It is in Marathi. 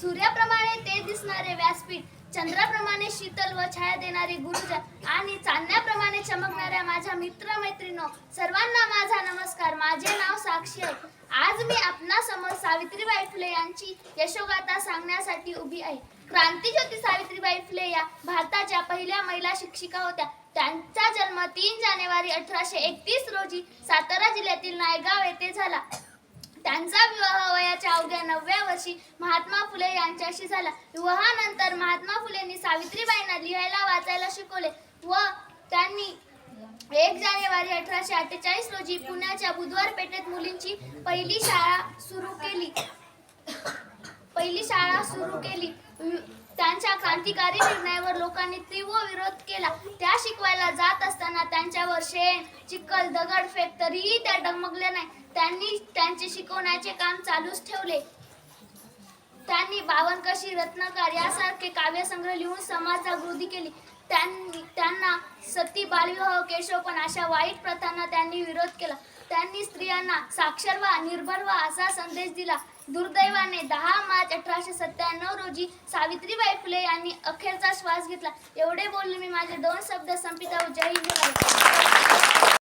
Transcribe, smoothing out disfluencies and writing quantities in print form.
सूर्याप्रमाणे तेज दिसणारे व्यासपीठ, चंद्राप्रमाणे शीतल व छाया देणारे गुरुजन आणि चांदण्याप्रमाणे चमकणाऱ्या माझ्या मित्र-मैत्रिणींनो, सर्वांना माझा नमस्कार. माझे नाव साक्षी आहे. आज मी आपणासमोर सावित्रीबाई फुले यांची यशोगाथा सांगण्यासाठी उभी आहे. क्रांतिज्योती सावित्रीबाई फुले या भारताच्या पहिल्या महिला शिक्षिका होत्या. त्यांचा जन्म 3 जानेवारी 1831 रोजी सातारा जिल्ह्यातील नायगाव येथे झाला. त्यांचा विवाह वयाच्या अवघ्या 9व्या वर्षी महात्मा फुले यांच्याशी झाला. विवाहानंतर महात्मा फुलेंनी सावित्रीबाईंना लिहायला वाचायला शिकवले व त्यांनी 1 जानेवारी 1848 रोजी पुण्याच्या बुधवार पेठेत मुलींची पहिली शाळा सुरू केली. त्यांच्या क्रांतिकारी निर्णयावर लोकांनी तीव्र विरोध केला. त्या शिकवायला जात असताना त्यांच्यावर शेण, चिखल, दगडफेक तरीही त्या डगमगल्या नाही. त्यांनी त्यांचे शिकवण्याचे काम चालूच ठेवले. त्यांनी बावनकशी, रत्नाकर यासारखे काव्यसंग्रह लिहून समाज जागृती केली. त्यांना सती, बालविवाह, केशवपण अशा वाईट प्रथांना त्यांनी विरोध केला. त्यांनी स्त्रियांना साक्षर व्हा, निर्भर व्हा असा संदेश दिला. दुर्दैवाने 10 मार्च 1897 रोजी सावित्रीबाई फुले यांनी अखेरचा श्वास घेतला. एवढे बोलून मी माझे 2 शब्द संपित आहोत. जय हिंद.